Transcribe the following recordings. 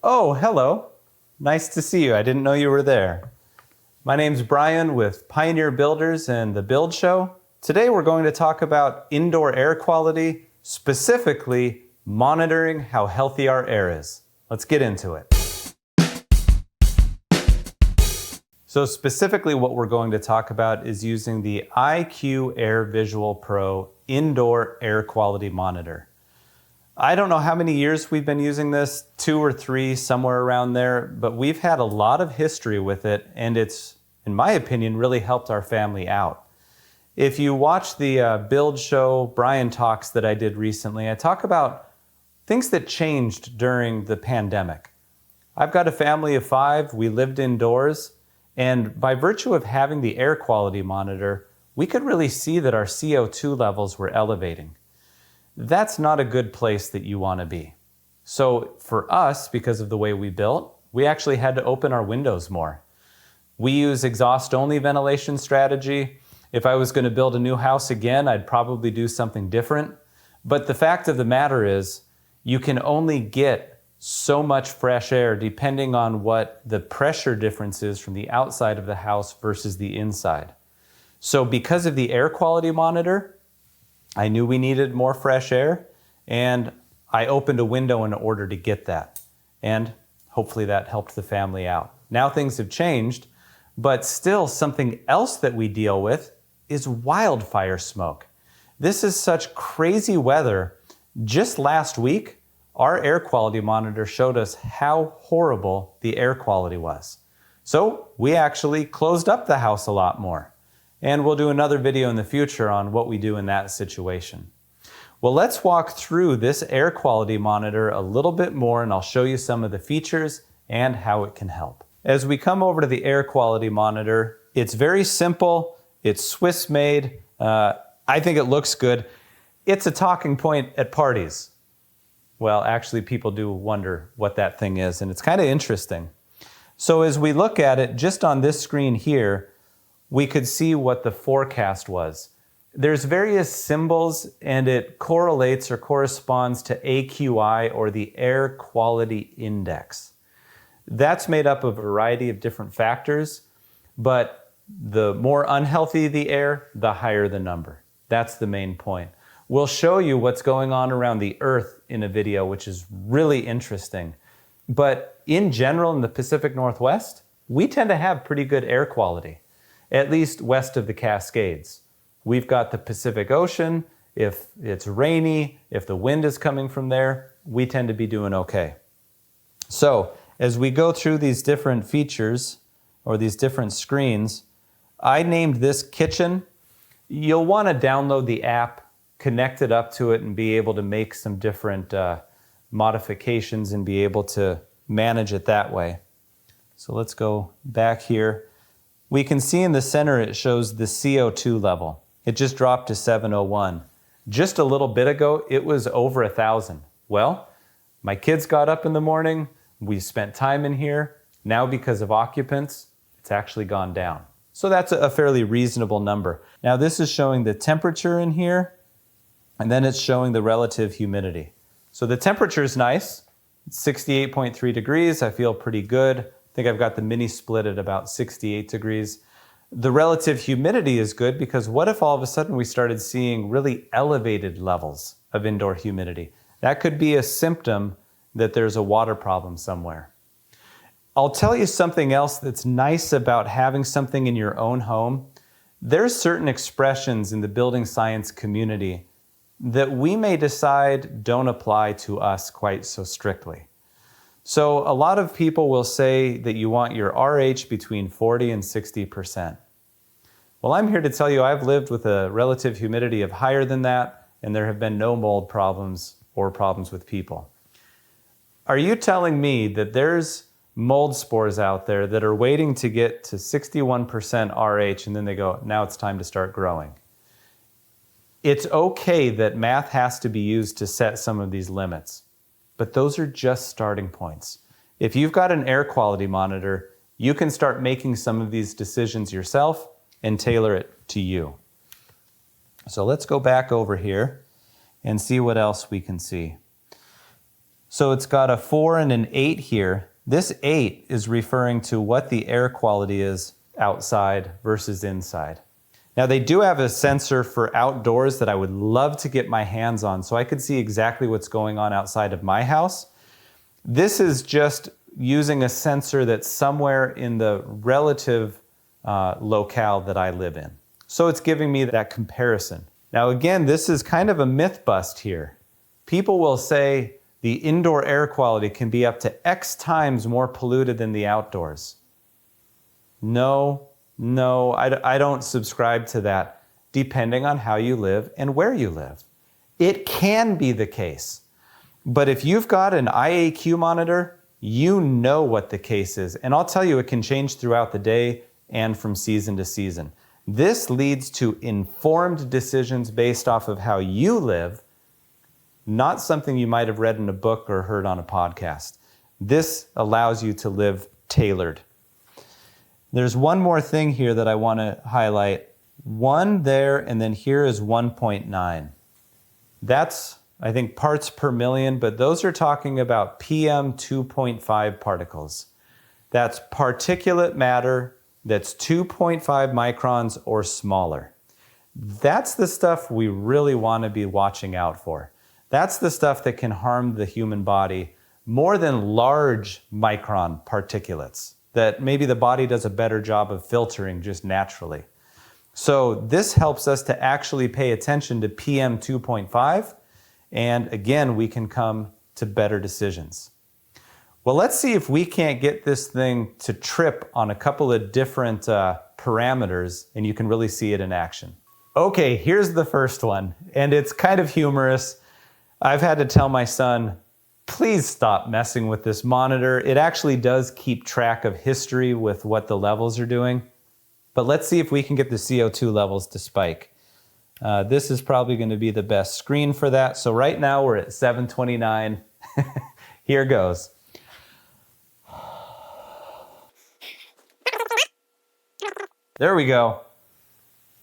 Oh, hello. Nice to see you. I didn't know you were there. My name's Brian with Pioneer Builders and the Build Show. Today we're going to talk about indoor air quality, specifically monitoring how healthy our air is. Let's get into it. So specifically what we're going to talk about is using the IQAir AirVisual Pro indoor air quality monitor. I don't know how many years we've been using this, 2 or 3, somewhere around there, but we've had a lot of history with it, and it's, in my opinion, really helped our family out. If you watch the Build Show Brian Talks that I did recently, I talk about things that changed during the pandemic. I've got a family of 5, we lived indoors, and by virtue of having the air quality monitor, we could really see that our CO₂ levels were elevating. That's not a good place that you want to be. So for us, because of the way we built, we actually had to open our windows more. We use exhaust-only ventilation strategy. If I was going to build a new house again, I'd probably do something different. But the fact of the matter is, you can only get so much fresh air depending on what the pressure difference is from the outside of the house versus the inside. So because of the air quality monitor, I knew we needed more fresh air, and I opened a window in order to get that. And hopefully that helped the family out. Now things have changed, but still something else that we deal with is wildfire smoke. This is such crazy weather. Just last week, our air quality monitor showed us how horrible the air quality was. So we actually closed up the house a lot more. And we'll do another video in the future on what we do in that situation. Well, let's walk through this air quality monitor a little bit more, and I'll show you some of the features and how it can help. As we come over to the air quality monitor, it's very simple, it's Swiss made, I think it looks good. It's a talking point at parties. Well, actually people do wonder what that thing is, and it's kind of interesting. So as we look at it, just on this screen here, we could see what the forecast was. There's various symbols, and it correlates or corresponds to AQI, or the Air Quality Index. That's made up of a variety of different factors, but the more unhealthy the air, the higher the number. That's the main point. We'll show you what's going on around the Earth in a video, which is really interesting. But in general, in the Pacific Northwest, we tend to have pretty good air quality, at least west of the Cascades. We've got the Pacific Ocean. If it's rainy, if the wind is coming from there, we tend to be doing okay. So as we go through these different features or these different screens, I named this Kitchen. You'll want to download the app, connect it up to it, and be able to make some different modifications and be able to manage it that way. So let's go back here. We can see in the center it shows the CO₂ level. It just dropped to 701. Just a little bit ago, it was over 1,000. Well, my kids got up in the morning, we spent time in here. Now because of occupants, it's actually gone down. So that's a fairly reasonable number. Now this is showing the temperature in here, and then it's showing the relative humidity. So the temperature is nice. It's 68.3 degrees. I feel pretty good. I think I've got the mini split at about 68 degrees. The relative humidity is good because what if all of a sudden we started seeing really elevated levels of indoor humidity? That could be a symptom that there's a water problem somewhere. I'll tell you something else that's nice about having something in your own home. There's certain expressions in the building science community that we may decide don't apply to us quite so strictly. So a lot of people will say that you want your RH between 40 and 60%. Well, I'm here to tell you I've lived with a relative humidity of higher than that, and there have been no mold problems or problems with people. Are you telling me that there's mold spores out there that are waiting to get to 61% RH and then they go, now it's time to start growing? It's okay that math has to be used to set some of these limits, but those are just starting points. If you've got an air quality monitor, you can start making some of these decisions yourself and tailor it to you. So let's go back over here and see what else we can see. So it's got a 4 and an 8 here. This 8 is referring to what the air quality is outside versus inside. Now they do have a sensor for outdoors that I would love to get my hands on so I could see exactly what's going on outside of my house. This is just using a sensor that's somewhere in the relative locale that I live in. So it's giving me that comparison. Now again, this is kind of a myth bust here. People will say the indoor air quality can be up to X times more polluted than the outdoors. No, I don't subscribe to that, depending on how you live and where you live. It can be the case. But if you've got an IAQ monitor, you know what the case is. And I'll tell you, it can change throughout the day and from season to season. This leads to informed decisions based off of how you live, not something you might have read in a book or heard on a podcast. This allows you to live tailored. There's one more thing here that I want to highlight. 1 there, and then here is 1.9. That's, I think, parts per million, but those are talking about PM 2.5 particles. That's particulate matter that's 2.5 microns or smaller. That's the stuff we really want to be watching out for. That's the stuff that can harm the human body more than large micron particulates that maybe the body does a better job of filtering just naturally. So this helps us to actually pay attention to PM 2.5, and again, we can come to better decisions. Well, let's see if we can't get this thing to trip on a couple of different parameters, and you can really see it in action. Okay, here's the first one, and it's kind of humorous. I've had to tell my son, please stop messing with this monitor. It actually does keep track of history with what the levels are doing. But let's see if we can get the CO2 levels to spike. This is probably going to be the best screen for that. So right now we're at 729. Here goes. There we go.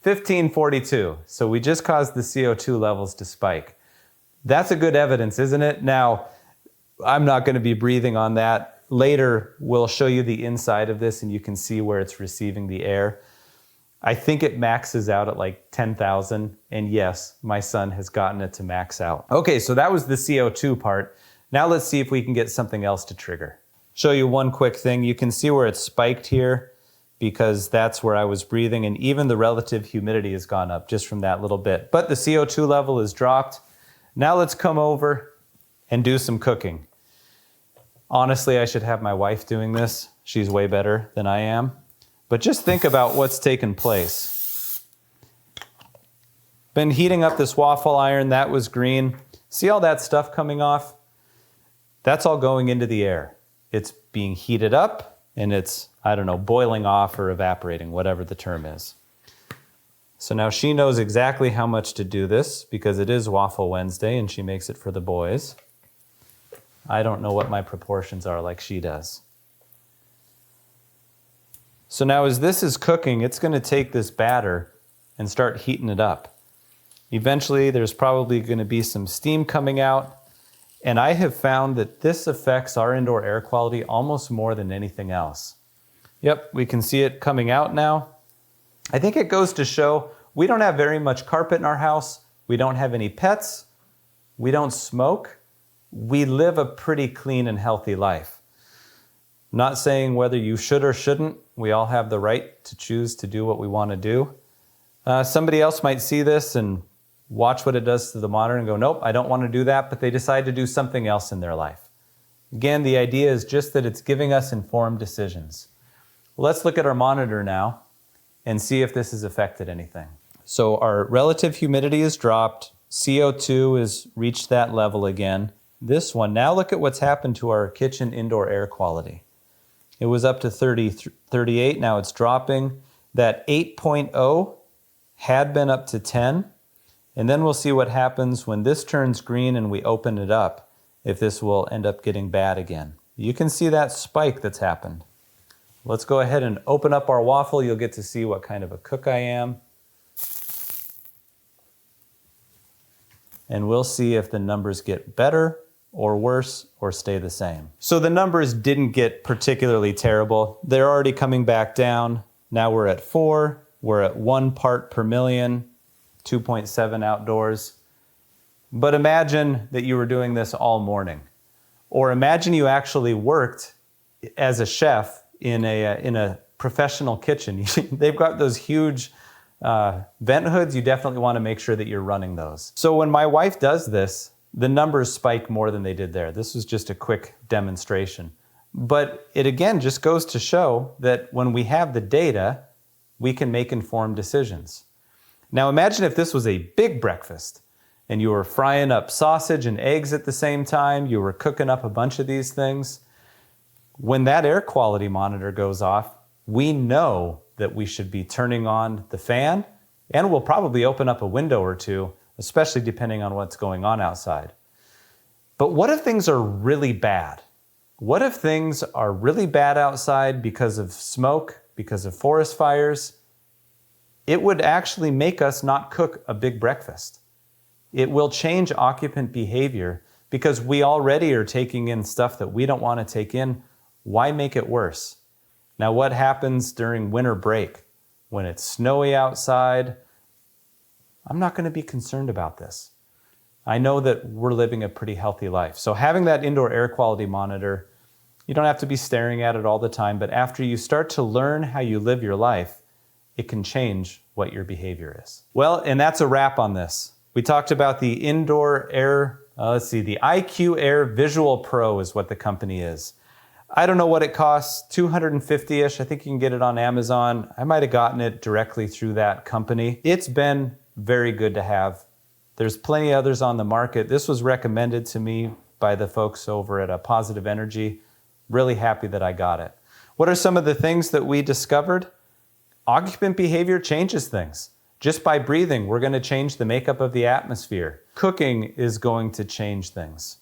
1542. So we just caused the CO2 levels to spike. That's a good evidence, isn't it? Now, I'm not going to be breathing on that. Later, we'll show you the inside of this and you can see where it's receiving the air. I think it maxes out at like 10,000. And yes, my son has gotten it to max out. Okay, so that was the CO2 part. Now let's see if we can get something else to trigger. Show you one quick thing. You can see where it's spiked here because that's where I was breathing, and even the relative humidity has gone up just from that little bit. But the CO2 level is dropped. Now let's come over and do some cooking. Honestly, I should have my wife doing this. She's way better than I am. But just think about what's taken place. Been heating up this waffle iron, that was green. See all that stuff coming off? That's all going into the air. It's being heated up and it's, I don't know, boiling off or evaporating, whatever the term is. So now she knows exactly how much to do this because it is Waffle Wednesday and she makes it for the boys. I don't know what my proportions are like she does. So now as this is cooking, it's going to take this batter and start heating it up. Eventually, there's probably going to be some steam coming out. And I have found that this affects our indoor air quality almost more than anything else. Yep, we can see it coming out now. I think it goes to show we don't have very much carpet in our house. We don't have any pets. We don't smoke. We live a pretty clean and healthy life. Not saying whether you should or shouldn't. We all have the right to choose to do what we want to do. Somebody else might see this and watch what it does to the monitor and go, nope, I don't want to do that, but they decide to do something else in their life. Again, the idea is just that it's giving us informed decisions. Let's look at our monitor now and see if this has affected anything. So our relative humidity is dropped. CO2 has reached that level again. This one, now look at what's happened to our kitchen indoor air quality. It was up to 38, now it's dropping. That 8.0 had been up to 10. And then we'll see what happens when this turns green and we open it up, if this will end up getting bad again. You can see that spike that's happened. Let's go ahead and open up our waffle. You'll get to see what kind of a cook I am. And we'll see if the numbers get better or worse, or stay the same. So the numbers didn't get particularly terrible. They're already coming back down. Now we're at 4, we're at 1 part per million, 2.7 outdoors. But imagine that you were doing this all morning. Or imagine you actually worked as a chef in a professional kitchen. They've got those huge vent hoods. You definitely want to make sure that you're running those. So when my wife does this, the numbers spike more than they did there. This was just a quick demonstration. But it again just goes to show that when we have the data, we can make informed decisions. Now imagine if this was a big breakfast and you were frying up sausage and eggs at the same time, you were cooking up a bunch of these things. When that air quality monitor goes off, we know that we should be turning on the fan, and we'll probably open up a window or two, especially depending on what's going on outside. But what if things are really bad? What if things are really bad outside because of smoke, because of forest fires? It would actually make us not cook a big breakfast. It will change occupant behavior because we already are taking in stuff that we don't want to take in. Why make it worse? Now, what happens during winter break when it's snowy outside? I'm not going to be concerned about this. I know that we're living a pretty healthy life. So having that indoor air quality monitor, you don't have to be staring at it all the time, but after you start to learn how you live your life, it can change what your behavior is. Well, and that's a wrap on this. We talked about the indoor air, the IQAir AirVisual Pro is what the company is. I don't know what it costs, $250-ish. I think you can get it on Amazon. I might have gotten it directly through that company. It's been very good to have. There's plenty of others on the market. This was recommended to me by the folks over at Positive Energy. Really happy that I got it. What are some of the things that we discovered? Occupant behavior changes things. Just by breathing, we're going to change the makeup of the atmosphere. Cooking is going to change things.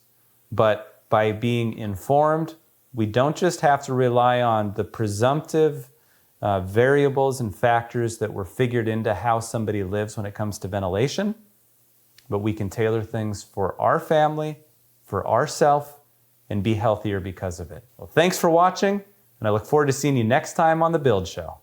But by being informed, we don't just have to rely on the presumptive variables and factors that were figured into how somebody lives when it comes to ventilation, but we can tailor things for our family, for ourselves, and be healthier because of it. Well, thanks for watching, and I look forward to seeing you next time on The Build Show.